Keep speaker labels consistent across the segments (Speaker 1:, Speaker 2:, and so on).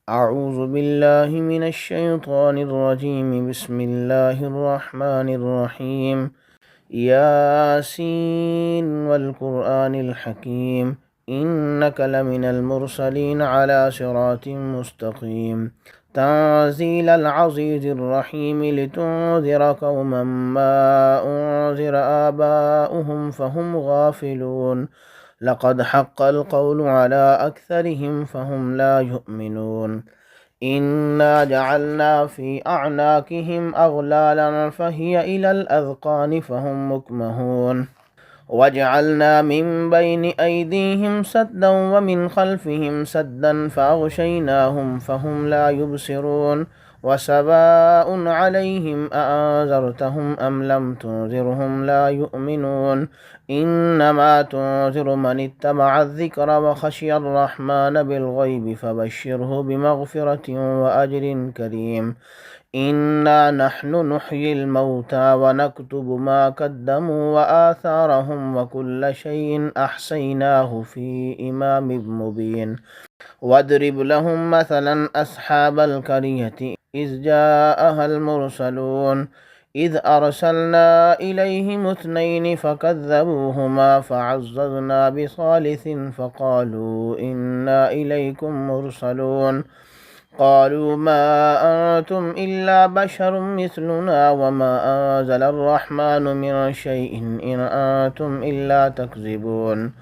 Speaker 1: أعوذ بالله من الشيطان الرجيم بسم الله الرحمن الرحيم ياسين والقرآن الحكيم إنك لمن المرسلين على صراط مستقيم تنزيل العزيز الرحيم لتنذر قوما ما أنذر آباؤهم فهم غافلون لقد حق القول على أكثرهم فهم لا يؤمنون إنا جعلنا في أعناقهم أغلالا فهي إلى الأذقان فهم مكمهون وجعلنا من بين أيديهم سدا ومن خلفهم سدا فأغشيناهم فهم لا يبصرون وسواء عليهم أأنذرتهم أم لم تنذرهم لا يؤمنون إنما تنذر من اتبع الذكر وخشي الرحمن بالغيب فبشره بمغفرة وأجر كريم إنا نحن نحيي الموتى ونكتب ما قدموا وآثارهم وكل شيء أحصيناه في إمام مبين واضرب لهم مثلا أصحاب القرية إذ جاءها المرسلون إذ أرسلنا إليهم اثنين فكذبوهما فعززنا بثالث فقالوا إنا إليكم مرسلون قالوا ما أنتم إلا بشر مثلنا وما أنزل الرحمن من شيء إن أنتم إلا تكذبون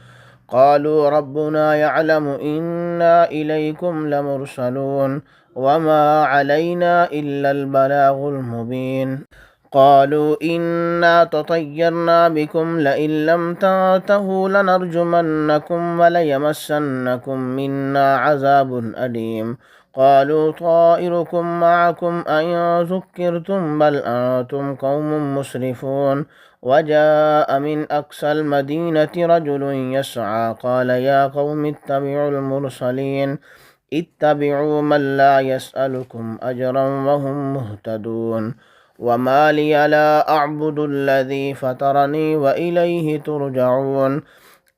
Speaker 1: قالوا ربنا يعلم إنا إليكم لمرسلون وما علينا إلا البلاغ المبين قالوا إنا تطيرنا بكم لئن لم تنتهوا لنرجمنكم وليمسنكم منا عذاب أليم قالوا طائركم معكم أئن ذكرتم بل أنتم قوم مسرفون وجاء من أقصى المدينة رجل يسعى قال يا قوم اتبعوا المرسلين اتبعوا من لا يسألكم أجرا وهم مهتدون وما لي لا أعبد الذي فطرني وإليه ترجعون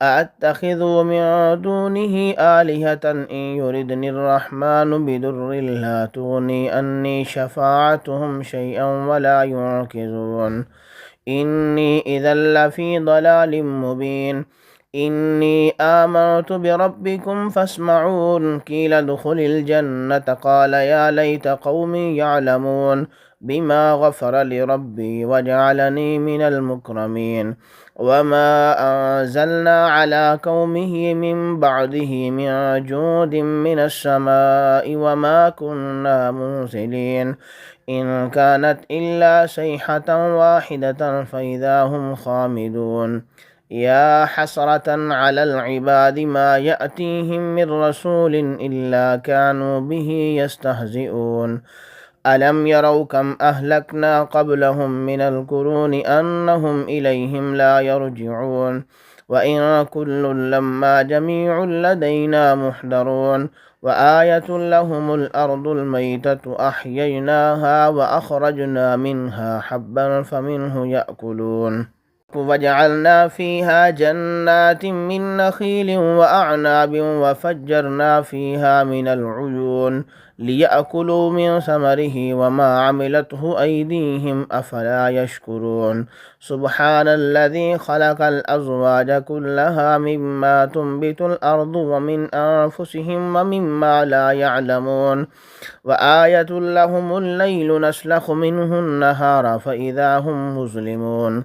Speaker 1: أأتخذ من دونه آلهة إن يردني الرحمن بضر لا تغني أني شفاعتهم شيئا ولا ينقذون إني إذا لفي ضلال مبين إني آمنت بربكم فاسمعون قيل ادخل الجنة قال يا ليت قومي يعلمون بما غفر لربي وجعلني من المكرمين وما أنزلنا على قومه من بعده من جود من السماء وما كنا منزلين إن كانت إلا صيحة واحدة فإذا هم خامدون يا حسرة على العباد ما يأتيهم من رسول إلا كانوا به يستهزئون ألم يروا كم أهلكنا قبلهم من القرون أنهم إليهم لا يرجعون وإن كل لما جميع لدينا محضرون وآية لهم الأرض الميتة أحييناها وأخرجنا منها حبا فمنه يأكلون وجعلنا فيها جنات من نخيل وأعناب وفجرنا فيها من العيون ليأكلوا من ثمره وما عملته أيديهم أفلا يشكرون سبحان الذي خلق الأزواج كلها مما تنبت الأرض ومن أنفسهم ومما لا يعلمون وآية لهم الليل نسلخ منه النهار فإذا هم مظلمون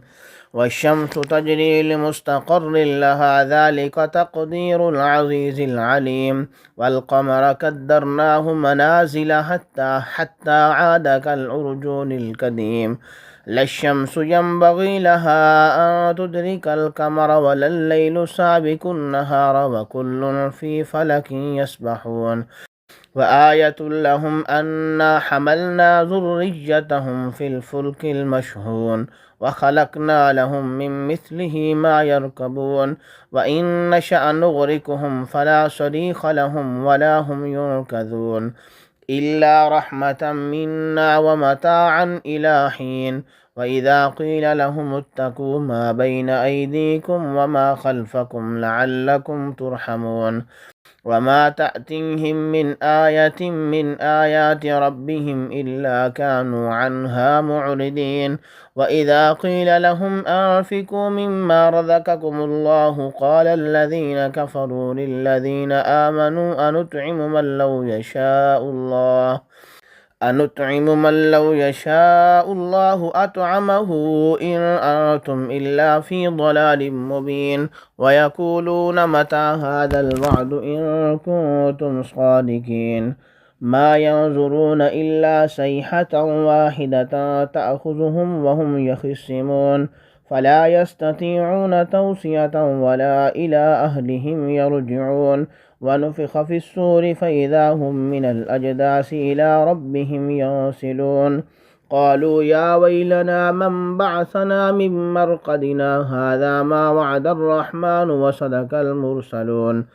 Speaker 1: والشمس تجري لمستقر لها ذلك تقدير العزيز العليم والقمر قدرناه منازل حتى عاد كالعرجون القديم لا الشمس ينبغي لها أن تدرك القمر ولا الليل سابق النهار وكل في فلك يسبحون وآية لهم أنا حملنا ذريتهم في الفلك المشحون وخلقنا لهم من مثله ما يركبون وإن نشأ نغرقهم فلا صريخ لهم ولا هم ينقذون إلا رحمة منا ومتاعا إلى حين وإذا قيل لهم اتقوا ما بين أيديكم وما خلفكم لعلكم ترحمون وما تأتيهم من آية من آيات ربهم إلا كانوا عنها معرضين وإذا قيل لهم أنفقوا مما رزقكم الله قال الذين كفروا للذين آمنوا أنطعم من لو يشاء الله أطعمه إن أنتم إلا في ضلال مبين ويقولون متى هذا الوعد إن كنتم صادقين ما ينظرون إلا صيحة واحدة تأخذهم وهم يخصمون فلا يستطيعون توصية ولا إلى أهلهم يرجعون ونفخ في الصور فإذا هم من الأجداث إلى ربهم ينسلون قالوا يا ويلنا من بعثنا من مرقدنا هذا ما وعد الرحمن وصدق المرسلون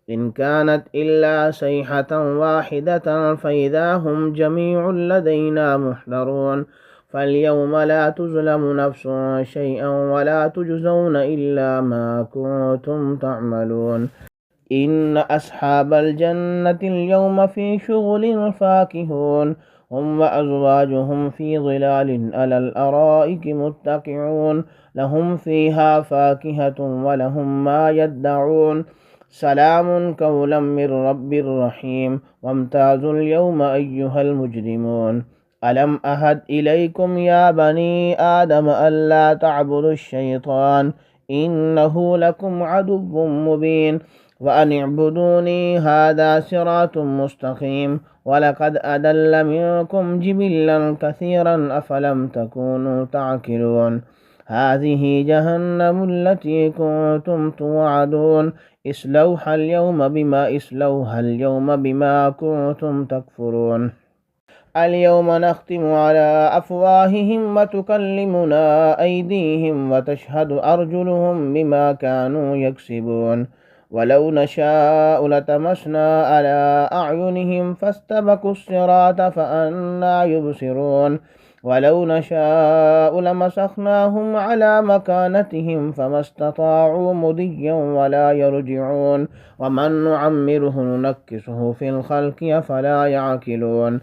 Speaker 1: إن كانت إلا صيحة واحدة فإذا هم جميع لدينا محضرون فاليوم لا تظلم نفس شيئا ولا تجزون إلا ما كنتم تعملون إن أصحاب الجنة اليوم في شغل فاكهون هم وأزواجهم في ظلال على الأرائك متكئون لهم فيها فاكهة ولهم ما يدعون سلام قولا من رب رحيم وامتازوا اليوم أيها المجرمون ألم أهد إليكم يا بني آدم ألا تعبدوا الشيطان إنه لكم عدو مبين وأن اعبدوني هذا صراط مستقيم ولقد أضل منكم جبلا كثيرا أفلم تكونوا تعقلون هذه جهنم التي كنتم توعدون اصلوها اليوم بما كنتم تكفرون اليوم نختم على أفواههم وتكلمنا أيديهم وتشهد أرجلهم بما كانوا يكسبون ولو نشاء لتمسنا على أعينهم فاستبقوا الصراط فأنى يبصرون ولو نشاء لمسخناهم على مكانتهم فما استطاعوا مضيا ولا يرجعون ومن نعمره ننكسه في الخلق أفلا يعقلون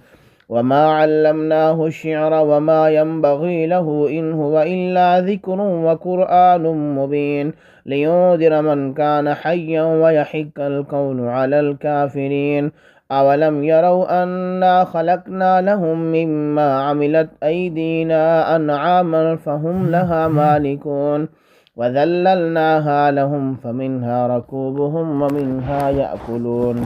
Speaker 1: وما علمناه الشعر وما ينبغي له إن هو إلا ذكر وقرآن مبين لينذر من كان حيا ويحق القول على الكافرين أولم يروا أنا خلقنا لهم مما عملت أيدينا أنعاما فهم لها مالكون وذللناها لهم فمنها ركوبهم ومنها يأكلون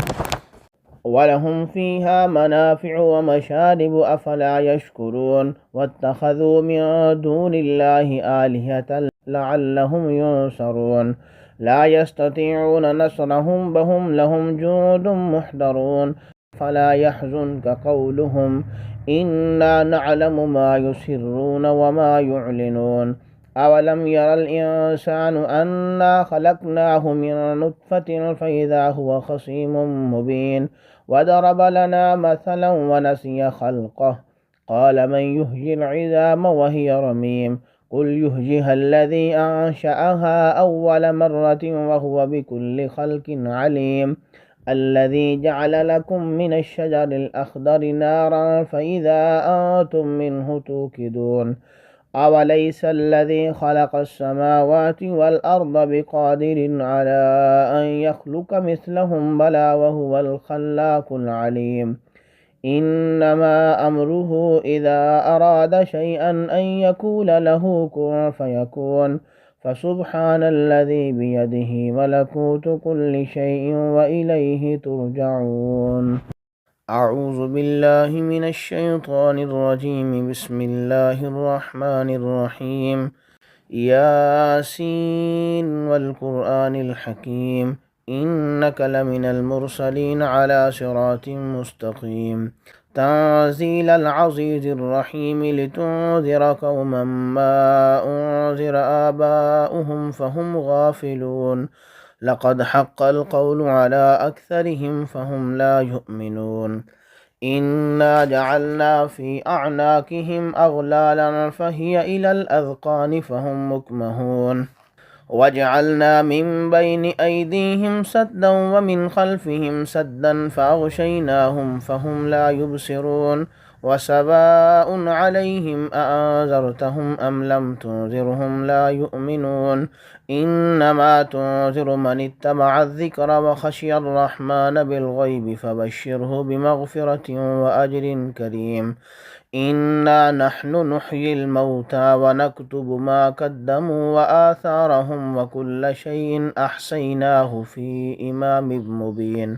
Speaker 1: ولهم فيها منافع ومشارب أفلا يشكرون واتخذوا من دون الله آلهة لعلهم ينصرون لا يستطيعون نصرهم وهم لهم جند محضرون فلا يحزنك قولهم إنا نعلم ما يسرون وما يعلنون أولم ير الإنسان أنا خلقناه من نطفة فإذا هو خصيم مبين وضرب لنا مثلا ونسي خلقه قال من يحيي العظام وهي رميم قل يحييها الذي أنشأها أول مرة وهو بكل خلق عليم الذي جعل لكم من الشجر الأخضر نارا فإذا أنتم منه توقدون أوليس الذي خلق السماوات والأرض بقادر على أن يخلق مثلهم بلى وهو الخلاق العليم إنما أمره إذا أراد شيئا أن يقول له كن فيكون فسبحان الذي بيده ملكوت كل شيء وإليه ترجعون أعوذ بالله من الشيطان الرجيم بسم الله الرحمن الرحيم ياسين والقرآن الحكيم إنك لمن المرسلين على صراط مستقيم تنزيل العزيز الرحيم لتنذر قوما ما أنذر آباؤهم فهم غافلون لقد حق القول على أكثرهم فهم لا يؤمنون إنا جعلنا في أعناقهم أغلالا فهي إلى الأذقان فهم مكمهون وجعلنا من بين أيديهم سدا ومن خلفهم سدا فأغشيناهم فهم لا يبصرون وسواء عليهم أأنذرتهم أم لم تنذرهم لا يؤمنون إنما تنذر من اتبع الذكر وخشي الرحمن بالغيب فبشره بمغفرة وأجر كريم إنا نحن نحيي الموتى ونكتب ما قدموا وآثارهم وكل شيء أحصيناه في إمام مبين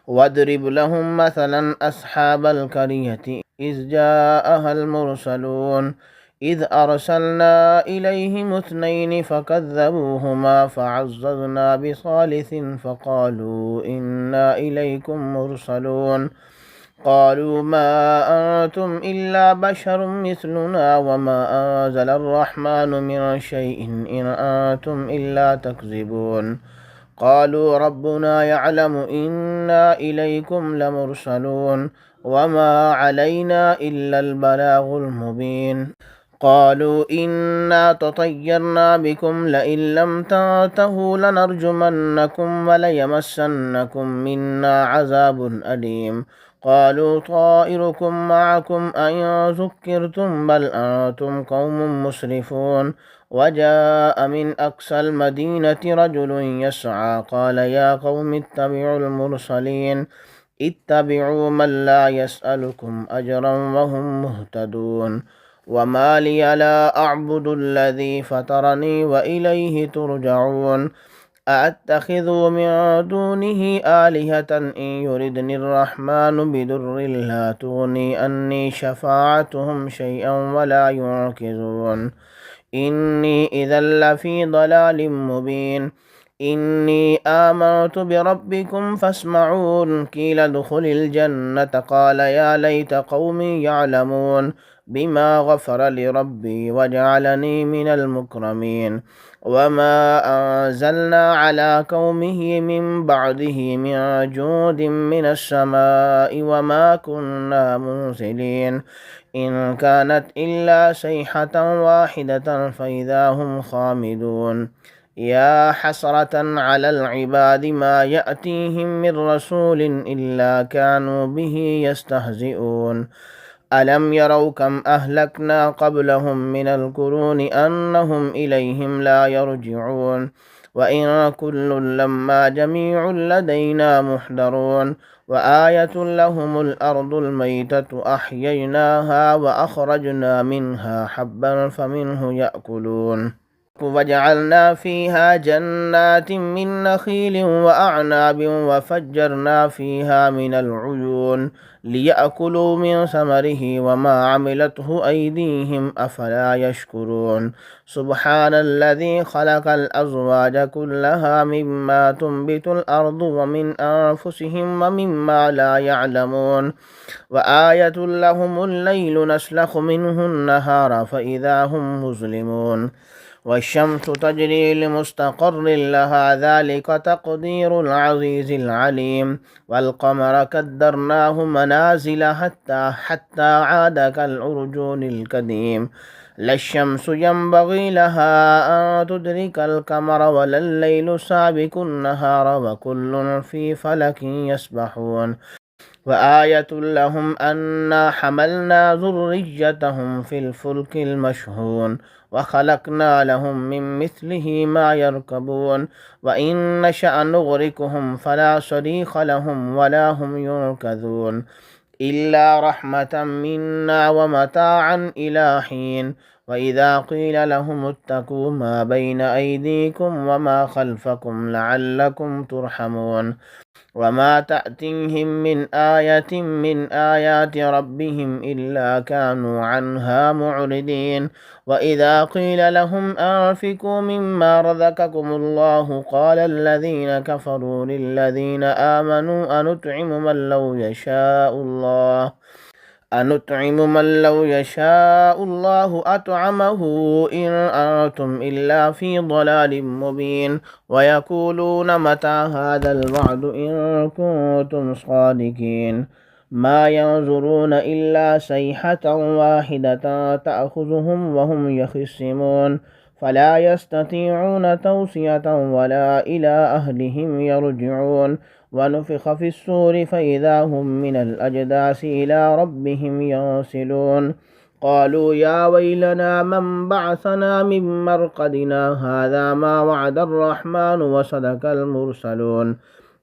Speaker 1: واضرب لهم مثلا أصحاب القرية إذ جاءها المرسلون إذ أرسلنا إليهم اثنين فكذبوهما فعززنا بثالث فقالوا إنا إليكم مرسلون قالوا ما أنتم إلا بشر مثلنا وما أنزل الرحمن من شيء إن أنتم إلا تكذبون قالوا ربنا يعلم إنا إليكم لمرسلون وما علينا إلا البلاغ المبين قالوا إنا تطيرنا بكم لئن لم تنتهوا لنرجمنكم وليمسنكم منا عذاب أليم قالوا طائركم معكم أئن ذكرتم بل أنتم قوم مسرفون وجاء من أقصى المدينة رجل يسعى قال يا قوم اتبعوا المرسلين اتبعوا من لا يسألكم أجرا وهم مهتدون وما لي لا أعبد الذي فطرني وإليه ترجعون أأتخذ من دونه آلهة إن يردني الرحمن بدر لا تغني أني شفاعتهم شيئا ولا ينقذون إني إذا لفي ضلال مبين إني آمنت بربكم فاسمعون قيل ادخل الجنة قال يا ليت قومي يعلمون بما غفر لربي وجعلني من المكرمين وما أنزلنا على قومه من بعده من جود من السماء وما كنا منزلين إن كانت إلا صيحة واحدة فإذا هم خامدون يا حسرة على العباد ما يأتيهم من رسول إلا كانوا به يستهزئون ألم يروا كم أهلكنا قبلهم من القرون أنهم إليهم لا يرجعون وإن كل لما جميع لدينا محضرون وآية لهم الأرض الميتة أحييناها وأخرجنا منها حبا فمنه يأكلون وجعلنا فيها جنات من نخيل وأعناب وفجرنا فيها من العيون ليأكلوا من ثمره وما عملته أيديهم أفلا يشكرون سبحان الذي خلق الأزواج كلها مما تنبت الأرض ومن أنفسهم ومما لا يعلمون وآية لهم الليل نسلخ منه النهار فإذا هم مظلمون والشمس تجري لمستقر لها ذلك تقدير العزيز العليم والقمر قدرناه منازل حتى عاد كالعرجون القديم لا الشمس ينبغي لها أن تدرك القمر ولا الليل سابق النهار وكل في فلك يسبحون وآية لهم أنا حملنا ذريتهم في الفلك المشحون وخلقنا لهم من مثله ما يركبون وإن نشأ نغرقهم فلا صريخ لهم ولا هم ينقذون إلا رحمة منا ومتاعا إلى حين وإذا قيل لهم اتقوا ما بين أيديكم وما خلفكم لعلكم ترحمون وما تأتيهم من آية من آيات ربهم إلا كانوا عنها معرضين وإذا قيل لهم أنفقوا مما رزقكم الله قال الذين كفروا للذين آمنوا أنطعم من لو يشاء الله أطعمه إن أنتم إلا في ضلال مبين ويقولون متى هذا الوعد إن كنتم صادقين ما ينظرون إلا صيحة واحدة تأخذهم وهم يخصمون فلا يستطيعون توصية ولا إلى أهلهم يرجعون ونفخ في الصور فإذا هم من الأجداث إلى ربهم ينسلون قالوا يا ويلنا من بعثنا من مرقدنا هذا ما وعد الرحمن وصدق المرسلون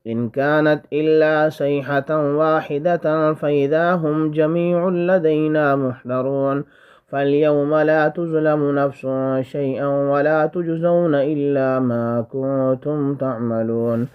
Speaker 1: إن كانت إلا صيحة واحدة فإذا هم جميع لدينا محضرون فاليوم لا تظلم نفس شيئا ولا تجزون إلا ما كنتم تعملون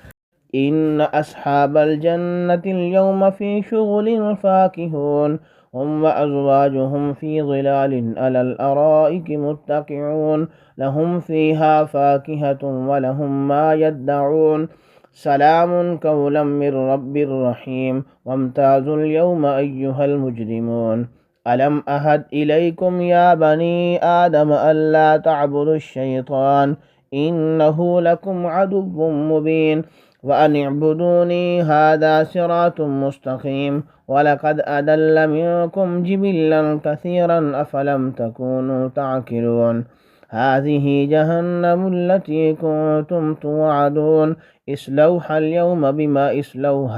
Speaker 1: إن أصحاب الجنة اليوم في شغل فاكهون هم وأزواجهم في ظلال على الأرائك متكئون لهم فيها فاكهة ولهم ما يدعون سلام قولا من رب رحيم وامتازوا اليوم أيها المجرمون ألم أهد إليكم يا بني آدم ألا تعبدوا الشيطان إنه لكم عدو مبين وأن اعبدوني هذا صراط مستقيم ولقد أضل منكم جبلا كثيرا أفلم تكونوا تعقلون هذه جهنم التي كنتم توعدون اسلوها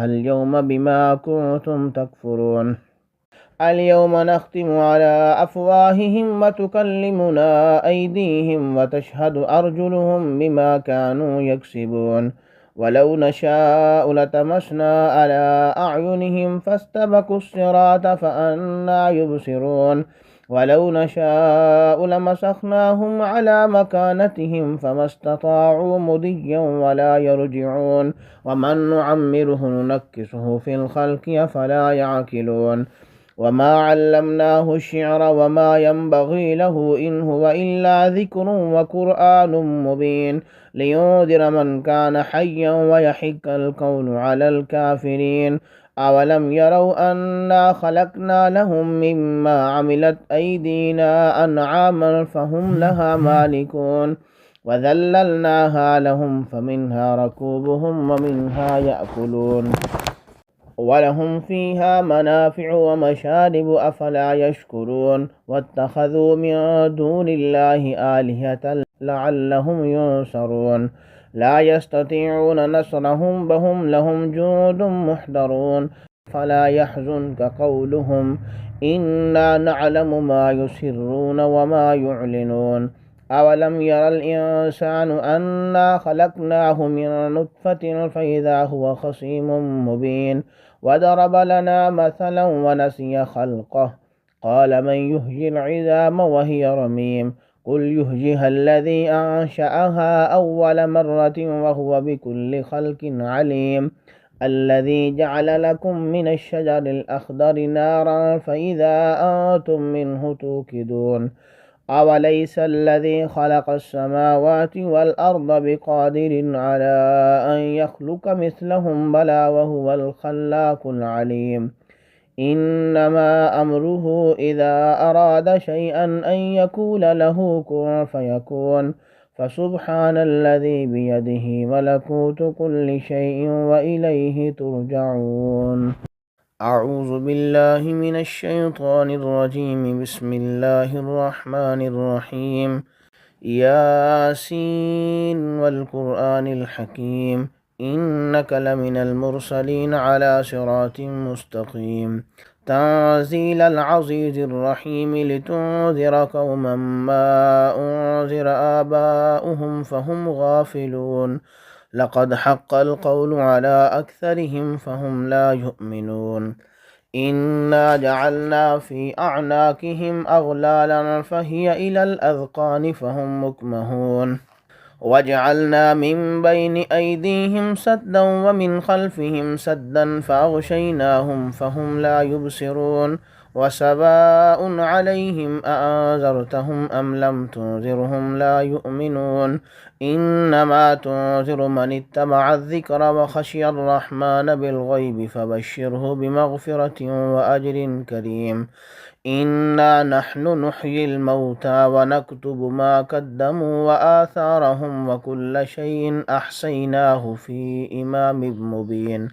Speaker 1: اليوم بما كنتم تكفرون اليوم نختم على أفواههم وتكلمنا أيديهم وتشهد أرجلهم بما كانوا يكسبون ولو نشاء لتمسنا على أعينهم فاستبقوا الصراط فأنى يبصرون ولو نشاء لمسخناهم على مكانتهم فما استطاعوا مضيا ولا يرجعون ومن نعمره ننكسه في الخلق أفلا يعقلون وما علمناه الشعر وما ينبغي له إن هو إلا ذكر وقرآن مبين لينذر من كان حيا ويحق القول على الكافرين أولم يروا أنا خلقنا لهم مما عملت أيدينا أنعاما فهم لها مالكون وذللناها لهم فمنها ركوبهم ومنها يأكلون ولهم فيها منافع ومشارب أفلا يشكرون واتخذوا من دون الله آلهة لعلهم ينصرون لا يستطيعون نصرهم وهم لهم جند محضرون فلا يحزنك قولهم إنا نعلم ما يسرون وما يعلنون أولم ير الإنسان أنا خلقناه من نطفة فإذا هو خصيم مبين وضرب لنا مثلا ونسي خلقه قال من يحيي العظام وهي رميم قل يحييها الذي أنشأها أول مرة وهو بكل خلق عليم الذي جعل لكم من الشجر الأخضر نارا فإذا أنتم منه توقدون أوليس الذي خلق السماوات والأرض بقادر على أن يخلق مثلهم بلى وهو الخلاق العليم إنما أمره إذا أراد شيئا أن يقول له كن فيكون فسبحان الذي بيده ملكوت كل شيء وإليه ترجعون أعوذ بالله من الشيطان الرجيم بسم الله الرحمن الرحيم ياسين والقرآن الحكيم إنك لمن المرسلين على صراط مستقيم تنزيل العزيز الرحيم لتنذر قوما ما أنذر آباؤهم فهم غافلون لقد حق القول على أكثرهم فهم لا يؤمنون إنا جعلنا في أعناقهم أغلالا فهي إلى الأذقان فهم مكمهون وجعلنا من بين أيديهم سدا ومن خلفهم سدا فأغشيناهم فهم لا يبصرون وسواء عليهم أأنذرتهم أم لم تنذرهم لا يؤمنون إنما تنذر من اتبع الذكر وخشي الرحمن بالغيب فبشره بمغفرة وأجر كريم إنا نحن نحيي الموتى ونكتب ما قدموا وآثارهم وكل شيء أحصيناه في إمام مبين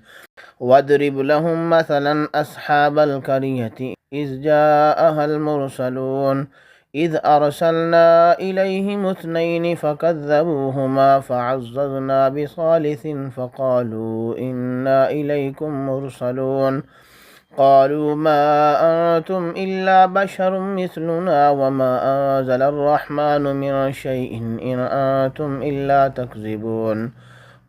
Speaker 1: واضرب لهم مثلا أصحاب القرية إذ جاءها المرسلون إذ أرسلنا إليهم اثنين فكذبوهما فعززنا بثالث فقالوا إنا إليكم مرسلون قالوا ما أنتم إلا بشر مثلنا وما أنزل الرحمن من شيء إن أنتم إلا تكذبون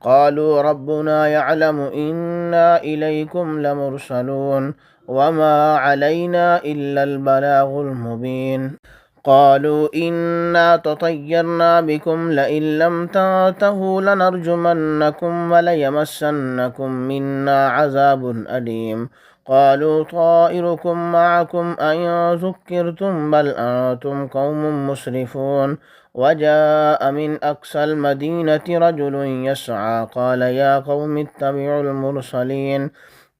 Speaker 1: قالوا ربنا يعلم إنا إليكم لمرسلون وما علينا إلا البلاغ المبين قالوا إنا تطيرنا بكم لئن لم تنتهوا لنرجمنكم وليمسنكم منا عذاب أليم قالوا طائركم معكم أئن ذكرتم بل أنتم قوم مسرفون وجاء من أقصى المدينة رجل يسعى قال يا قوم اتبعوا المرسلين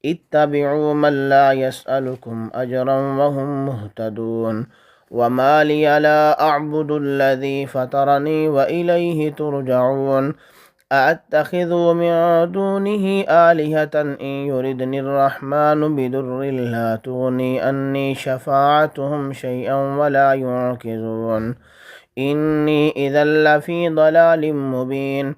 Speaker 1: اتبعوا من لا يسألكم أجرا وهم مهتدون وما لي لا أعبد الذي فطرني وإليه ترجعون أأتخذ من دونه آلهة إن يردني الرحمن بضر لا تغني أني شفاعتهم شيئا ولا ينقذون إني إذا لفي ضلال مبين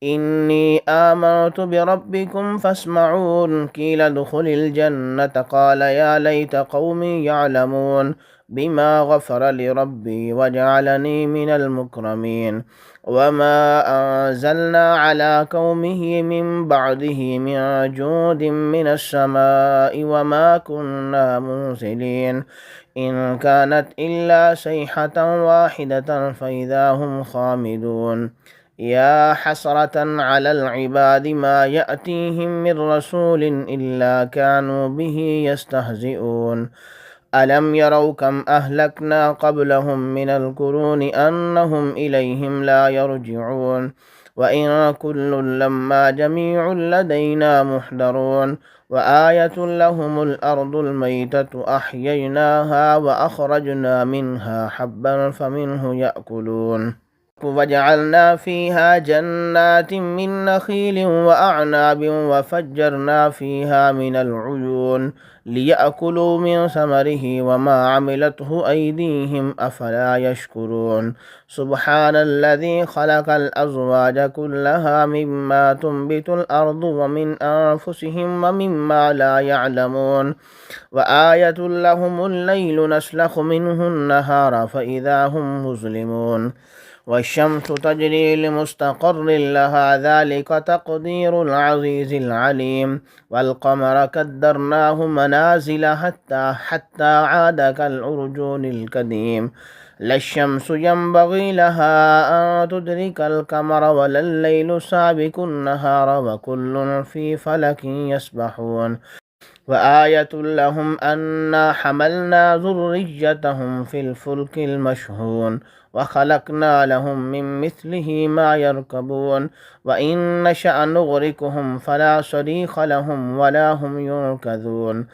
Speaker 1: إني آمنت بربكم فاسمعون قيل ادخل الجنة قال يا ليت قومي يعلمون بما غفر لربي وجعلني من المكرمين وما أنزلنا على قومه من بعده من جود من السماء وما كنا منزلين إن كانت إلا صيحة واحدة فإذا هم خامدون يا حسرة على العباد ما يأتيهم من رسول إلا كانوا به يستهزئون ألم يروا كم أهلكنا قبلهم من القرون أنهم إليهم لا يرجعون وإن كل لما جميع لدينا محضرون وآية لهم الأرض الميتة أحييناها وأخرجنا منها حبا فمنه يأكلون وجعلنا فيها جنات من نخيل وأعناب وفجرنا فيها من العيون ليأكلوا من ثمره وما عملته أيديهم أفلا يشكرون سبحان الذي خلق الأزواج كلها مما تنبت الأرض ومن أنفسهم ومما لا يعلمون وآية لهم الليل نسلخ منه النهار فإذا هم مظلمون والشمس تجري لمستقر لها ذلك تقدير العزيز العليم والقمر قدرناه منازل حتى عاد كالعرجون القديم لا الشمس ينبغي لها أن تدرك القمر ولا الليل سابق النهار وكل في فلك يسبحون وآية لهم أنا حملنا ذريتهم في الفلك المشحون وخلقنا لهم من مثله ما يركبون وإن نشأ نغرقهم فلا صريخ لهم ولا هم ينقذون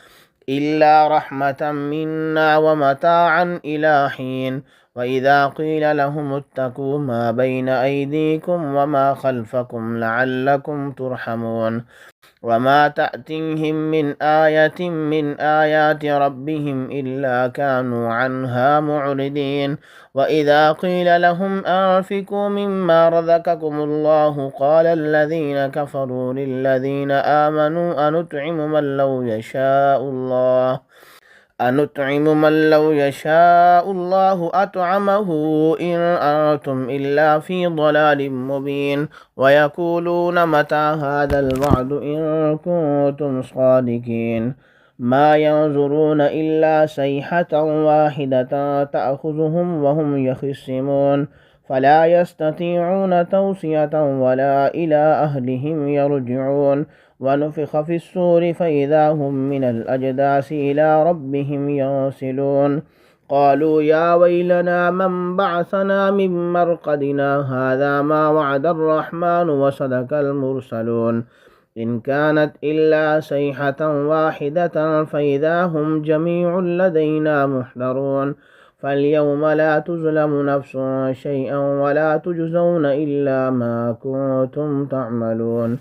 Speaker 1: إلا رحمة منا ومتاعا إلى حين وإذا قيل لهم اتقوا ما بين أيديكم وما خلفكم لعلكم ترحمون وما تأتيهم من آية من آيات ربهم إلا كانوا عنها معرضين وإذا قيل لهم أنفقوا مما رزقكم الله قال الذين كفروا للذين آمنوا أنطعم من لو يشاء الله أطعمه إن أنتم إلا في ضلال مبين ويقولون متى هذا الوعد إن كنتم صادقين ما ينظرون إلا صيحة واحدة تأخذهم وهم يخصمون فلا يستطيعون توصية ولا إلى أهلهم يرجعون ونفخ في الصور فإذا هم من الأجداث إلى ربهم ينسلون قالوا يا ويلنا من بعثنا من مرقدنا هذا ما وعد الرحمن وصدق المرسلون إن كانت إلا صيحة واحدة فإذا هم جميع لدينا محضرون فاليوم لا تظلم نفس شيئا ولا تجزون إلا ما كنتم تعملون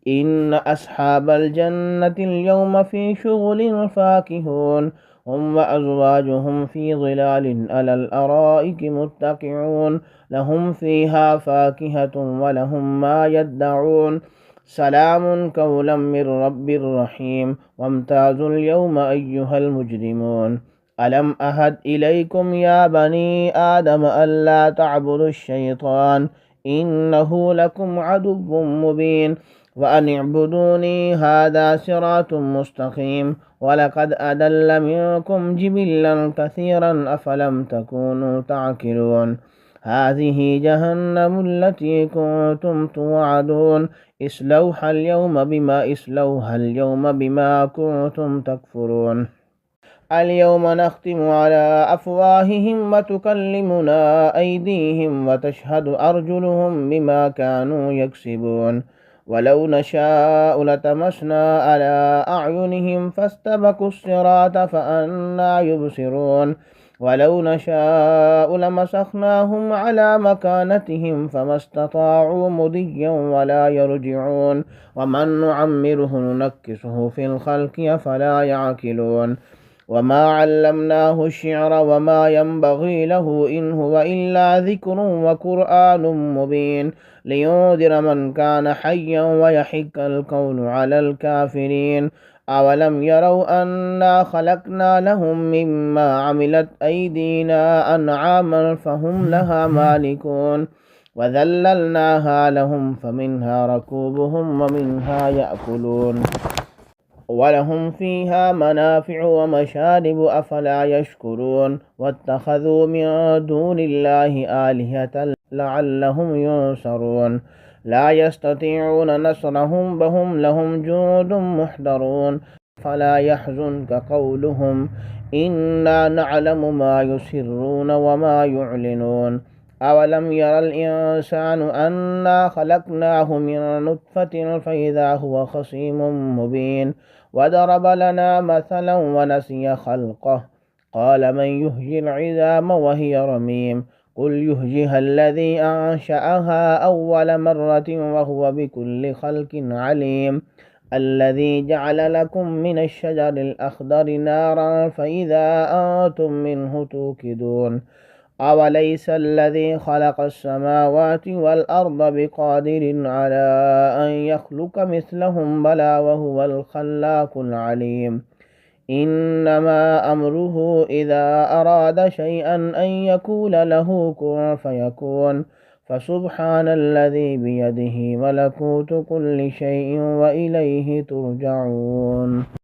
Speaker 1: إن أصحاب الجنة اليوم في شغل فاكهون هم وأزواجهم في ظلال على الأرائك متكئون لهم فيها فاكهة ولهم ما يدعون سلام قولا من رب رحيم وامتازوا اليوم أيها المجرمون ألم أهد إليكم يا بني آدم ألا تعبدوا الشيطان إنه لكم عدو مبين وأن اعبدوني هذا صراط مستقيم ولقد أضل منكم جبلا كثيرا أفلم تكونوا تعقلون هذه جهنم التي كنتم توعدون اسلوها اليوم بما كنتم تكفرون اليوم نختم على أفواههم وتكلمنا أيديهم وتشهد أرجلهم بما كانوا يكسبون ولو نشاء لتمسنا على أعينهم فاستبقوا الصراط فأنى يبصرون ولو نشاء لمسخناهم على مكانتهم فما استطاعوا مضيا ولا يرجعون ومن نعمره ننكسه في الخلق أفلا يعقلون وما علمناه الشعر وما ينبغي له إن هو إلا ذكر وقرآن مبين لينذر من كان حيا ويحق القول على الكافرين أولم يروا أنا خلقنا لهم مما عملت أيدينا أنعاما فهم لها مالكون وذللناها لهم فمنها ركوبهم ومنها يأكلون ولهم فيها منافع ومشارب أفلا يشكرون واتخذوا من دون الله آلهة لعلهم ينصرون لا يستطيعون نصرهم وهم لهم جند محضرون فلا يحزنك قولهم إنا نعلم ما يسرون وما يعلنون أولم ير الإنسان أنا خلقناه من نطفة فإذا هو خصيم مبين وضرب لنا مثلا ونسي خلقه قال من يحيي العظام وهي رميم قل يحييها الذي أنشأها أول مرة وهو بكل خلق عليم الذي جعل لكم من الشجر الأخضر نارا فإذا أنتم منه توقدون أوليس الذي خلق السماوات والأرض بقادر على أن يخلق مثلهم بلى وهو الخلاق العليم إنما أمره إذا أراد شيئا أن يقول له كن فيكون فسبحان الذي بيده ملكوت كل شيء وإليه ترجعون.